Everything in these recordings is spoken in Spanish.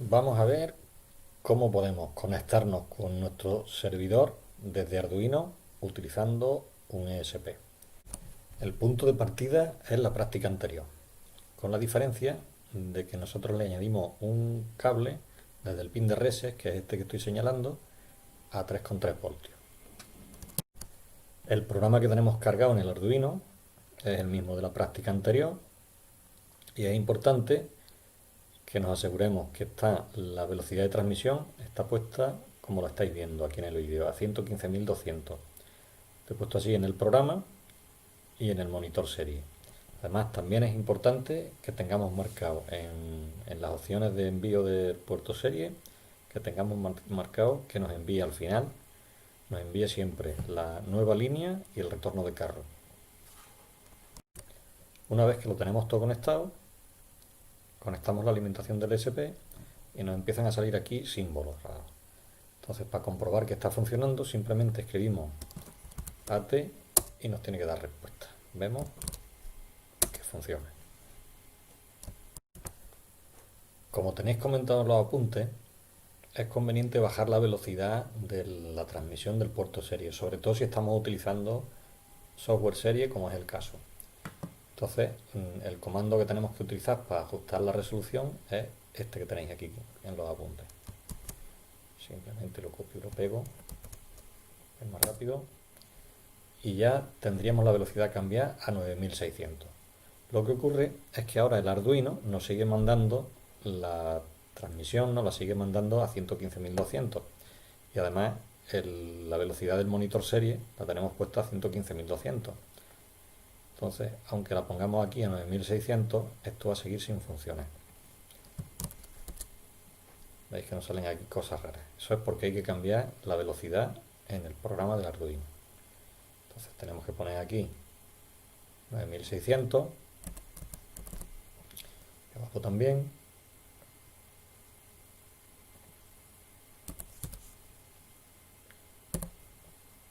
Vamos a ver cómo podemos conectarnos con nuestro servidor desde Arduino utilizando un ESP. El punto de partida es la práctica anterior, con la diferencia de que nosotros le añadimos un cable desde el pin de reses, que es este que estoy señalando, a 3,3 voltios. El programa que tenemos cargado en el Arduino es el mismo de la práctica anterior y es importante que nos aseguremos que la velocidad de transmisión está puesta como lo estáis viendo aquí en el vídeo, a 115.200. Lo he puesto así en el programa y en el monitor serie. Además, también es importante que tengamos marcado en las opciones de envío del puerto serie, que tengamos marcado que nos envíe al final, nos envíe siempre la nueva línea y el retorno de carro. Una vez que lo tenemos todo conectado, conectamos la alimentación del SP y nos empiezan a salir aquí símbolos raros. Entonces, para comprobar que está funcionando, simplemente escribimos AT y nos tiene que dar respuesta. Vemos que funciona. Como tenéis comentado en los apuntes, es conveniente bajar la velocidad de la transmisión del puerto serie, sobre todo si estamos utilizando software serie, como es el caso. Entonces, el comando que tenemos que utilizar para ajustar la resolución es este que tenéis aquí en los apuntes. Simplemente lo copio y lo pego, es más rápido, y ya tendríamos la velocidad cambiada a 9600. Lo que ocurre es que ahora el Arduino nos sigue mandando la transmisión, nos la sigue mandando a 115.200 y además la velocidad del monitor serie la tenemos puesta a 115.200. Entonces, aunque la pongamos aquí a 9600, esto va a seguir sin funcionar. Veis que nos salen aquí cosas raras. Eso es porque hay que cambiar la velocidad en el programa del Arduino. Entonces tenemos que poner aquí 9600, y abajo también,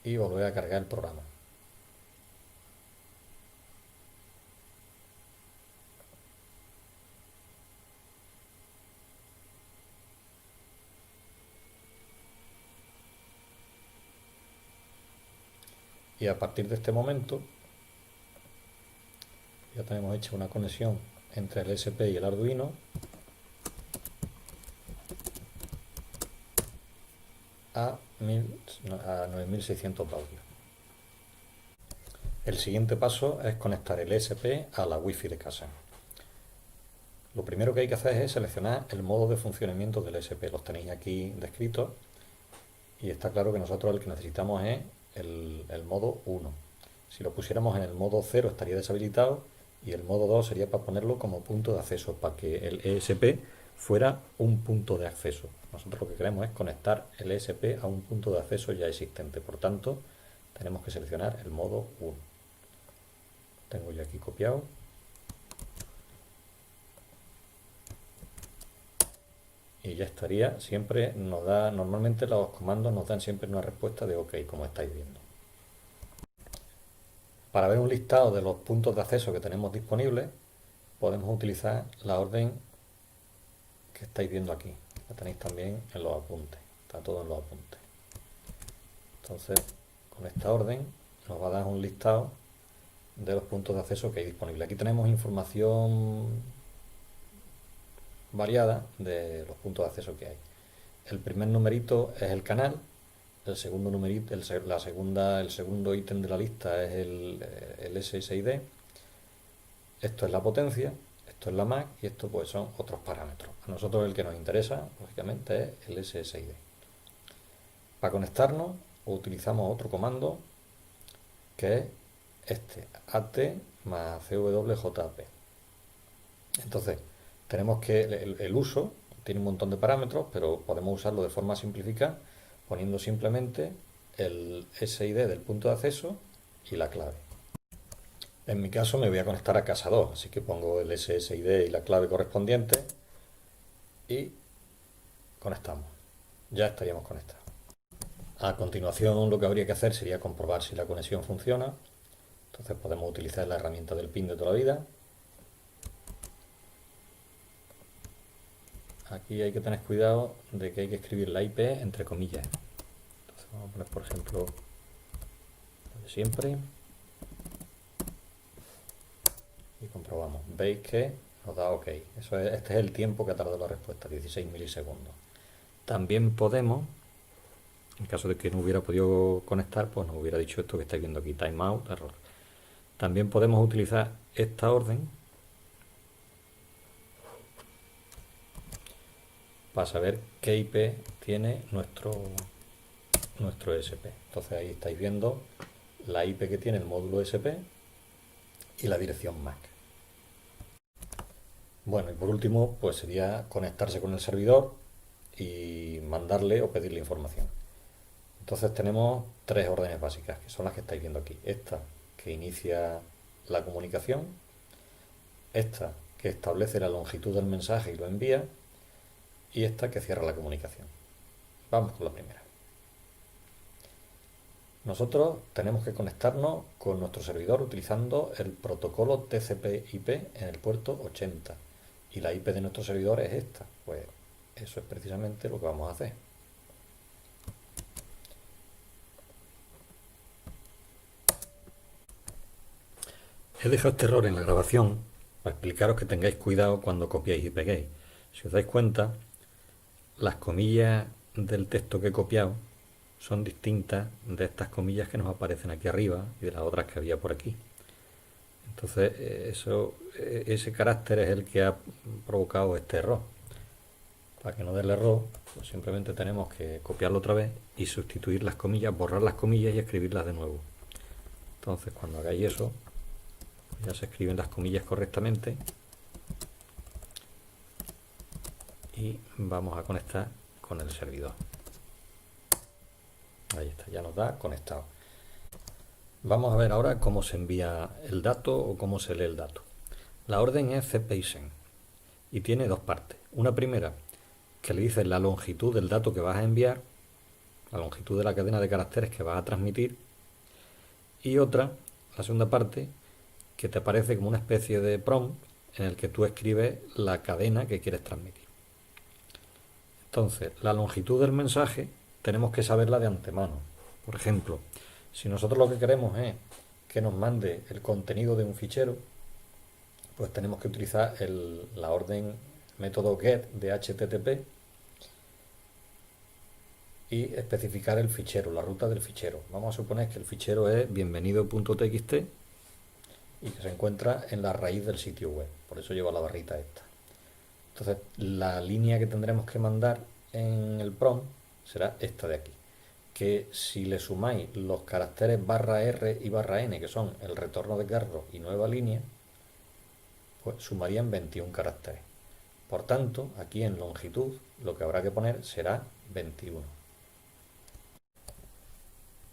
y volver a cargar el programa. Y a partir de este momento ya tenemos hecha una conexión entre el SP y el Arduino a 9600 baudios. El siguiente paso es conectar el ESP a la Wi-Fi de casa. Lo primero que hay que hacer es seleccionar el modo de funcionamiento del ESP. Los tenéis aquí descritos y está claro que nosotros el que necesitamos es el modo 1. Si lo pusiéramos en el modo 0 estaría deshabilitado y el modo 2 sería para ponerlo como punto de acceso, para que el ESP fuera un punto de acceso. Nosotros lo que queremos es conectar el ESP a un punto de acceso ya existente, por tanto tenemos que seleccionar el modo 1. Tengo ya aquí copiado. Y ya estaría, siempre nos da, normalmente los comandos nos dan siempre una respuesta de OK, como estáis viendo. Para ver un listado de los puntos de acceso que tenemos disponibles, podemos utilizar la orden que estáis viendo aquí. La tenéis también en los apuntes, está todo en los apuntes. Entonces, con esta orden nos va a dar un listado de los puntos de acceso que hay disponibles. Aquí tenemos información variada de los puntos de acceso que hay. El primer numerito es el canal, el segundo numerito, el segundo ítem de la lista es el SSID, esto es la potencia, esto es la MAC y esto pues son otros parámetros. A nosotros el que nos interesa, lógicamente, es el SSID. Para conectarnos utilizamos otro comando que es este, AT más CWJP. Entonces, tenemos que el uso tiene un montón de parámetros, pero podemos usarlo de forma simplificada poniendo simplemente el SID del punto de acceso y la clave. En mi caso me voy a conectar a casa 2, así que pongo el SSID y la clave correspondiente y conectamos. Ya estaríamos conectados. A continuación lo que habría que hacer sería comprobar si la conexión funciona. Entonces podemos utilizar la herramienta del pin de toda la vida. aquí hay que tener cuidado de que hay que escribir la IP entre comillas. Entonces vamos a poner, por ejemplo, lo de siempre. Y comprobamos. Veis que nos da OK. Este es el tiempo que ha tardado la respuesta, 16 milisegundos. También podemos, en caso de que no hubiera podido conectar, pues nos hubiera dicho esto que estáis viendo aquí, timeout, error. También podemos utilizar esta orden para saber qué IP tiene nuestro ESP. Entonces ahí estáis viendo la IP que tiene el módulo ESP y la dirección MAC. Bueno, y por último, pues sería conectarse con el servidor y mandarle o pedirle información. Entonces tenemos tres órdenes básicas, que son las que estáis viendo aquí. Esta que inicia la comunicación, esta que establece la longitud del mensaje y lo envía, y esta que cierra la comunicación. Vamos con la primera. Nosotros tenemos que conectarnos con nuestro servidor utilizando el protocolo TCP/IP en el puerto 80 y la IP de nuestro servidor es esta. Pues eso es precisamente lo que vamos a hacer. He dejado este error en la grabación para explicaros que tengáis cuidado cuando copiáis y peguéis. Si os dais cuenta, las comillas del texto que he copiado son distintas de estas comillas que nos aparecen aquí arriba y de las otras que había por aquí. Entonces, ese carácter es el que ha provocado este error. Para que no dé el error, pues simplemente tenemos que copiarlo otra vez y sustituir las comillas, borrar las comillas y escribirlas de nuevo. Entonces, cuando hagáis eso, ya se escriben las comillas correctamente y vamos a conectar con el servidor. Ahí está, ya nos da conectado. Vamos a ver ahora cómo se envía el dato o cómo se lee el dato. La orden es cpsend y tiene dos partes. Una primera que le dice la longitud del dato que vas a enviar, la longitud de la cadena de caracteres que vas a transmitir, y otra, la segunda parte, que te aparece como una especie de prompt en el que tú escribes la cadena que quieres transmitir. Entonces, la longitud del mensaje tenemos que saberla de antemano. Por ejemplo, si nosotros lo que queremos es que nos mande el contenido de un fichero, pues tenemos que utilizar la orden método get de HTTP y especificar el fichero, la ruta del fichero. Vamos a suponer que el fichero es bienvenido.txt y que se encuentra en la raíz del sitio web, por eso lleva la barrita esta. Entonces, la línea que tendremos que mandar en el prompt será esta de aquí, que si le sumáis los caracteres /r y /n, que son el retorno de carro y nueva línea, pues sumarían 21 caracteres. Por tanto, aquí en longitud lo que habrá que poner será 21.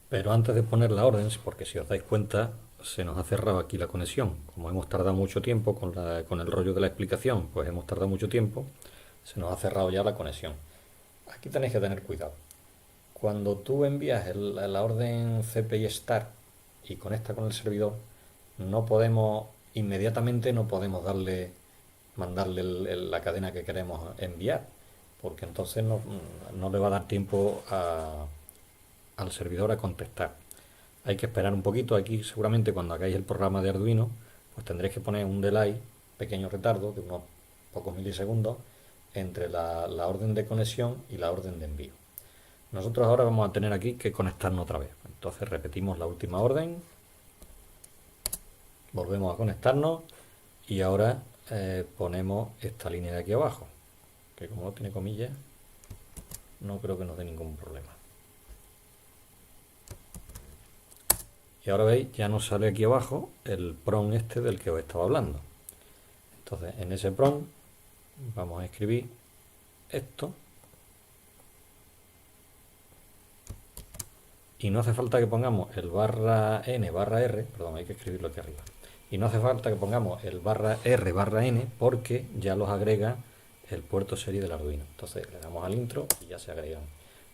Pero antes de poner la orden, porque si os dais cuenta, se nos ha cerrado aquí la conexión. Como hemos tardado mucho tiempo con el rollo de la explicación, pues hemos tardado mucho tiempo, se nos ha cerrado ya la conexión. Aquí tenéis que tener cuidado. Cuando tú envías la orden CPI start y conecta con el servidor, inmediatamente no podemos mandarle la cadena que queremos enviar, porque entonces no le va a dar tiempo al servidor a contestar. Hay que esperar un poquito. Aquí seguramente cuando hagáis el programa de Arduino, pues tendréis que poner un delay, pequeño retardo de unos pocos milisegundos entre la orden de conexión y la orden de envío. Nosotros ahora vamos a tener aquí que conectarnos otra vez. Entonces repetimos la última orden, volvemos a conectarnos y ahora ponemos esta línea de aquí abajo, que como no tiene comillas, no creo que nos dé ningún problema. Y ahora veis, ya nos sale aquí abajo el prompt este del que os estaba hablando. Entonces, en ese prompt vamos a escribir esto. Y no hace falta que pongamos el /n/r, perdón, hay que escribirlo aquí arriba. Y no hace falta que pongamos el /r/n porque ya los agrega el puerto serie del Arduino. Entonces le damos al intro y ya se agregan.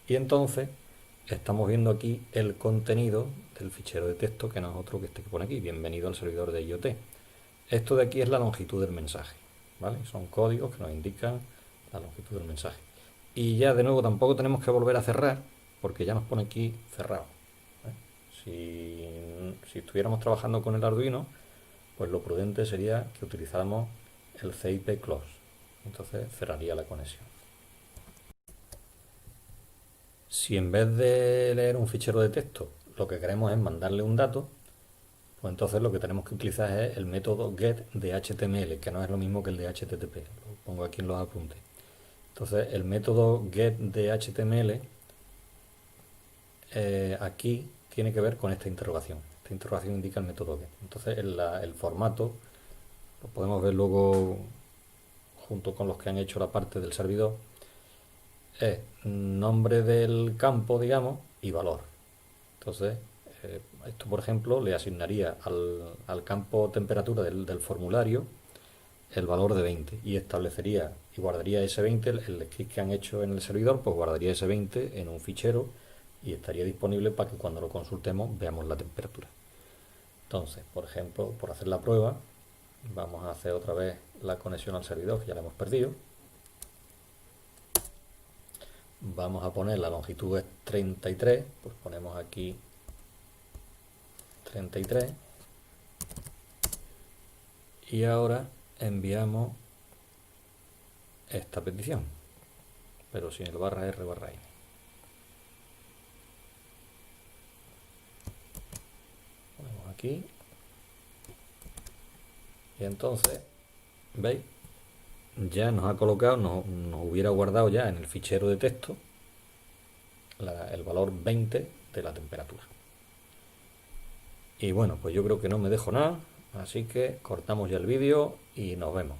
Y entonces estamos viendo aquí el contenido del fichero de texto, que no es otro que este que pone aquí, bienvenido al servidor de IoT. Esto de aquí es la longitud del mensaje, ¿vale? Son códigos que nos indican la longitud del mensaje. Y ya de nuevo tampoco tenemos que volver a cerrar, porque ya nos pone aquí cerrado. Si estuviéramos trabajando con el Arduino, pues lo prudente sería que utilizáramos el CIP Close. Entonces cerraría la conexión. Si en vez de leer un fichero de texto lo que queremos es mandarle un dato, pues entonces lo que tenemos que utilizar es el método get de HTML, que no es lo mismo que el de HTTP. Lo pongo aquí en los apuntes. Entonces el método get de HTML aquí tiene que ver con esta interrogación. Esta interrogación indica el método get. Entonces el formato lo podemos ver luego junto con los que han hecho la parte del servidor. Es nombre del campo, digamos, y valor. Entonces, esto por ejemplo le asignaría al campo temperatura del formulario el valor de 20 y establecería y guardaría ese 20, el script que han hecho en el servidor, pues guardaría ese 20 en un fichero y estaría disponible para que cuando lo consultemos veamos la temperatura. Entonces, por ejemplo, por hacer la prueba, vamos a hacer otra vez la conexión al servidor, que ya la hemos perdido. Vamos a poner la longitud es 33, pues ponemos aquí 33 y ahora enviamos esta petición, pero sin el barra R barra I. Ponemos aquí y entonces, ¿veis? Ya nos ha colocado, nos hubiera guardado ya en el fichero de texto el valor 20 de la temperatura. Y bueno, pues yo creo que no me dejo nada, así que cortamos ya el vídeo y nos vemos.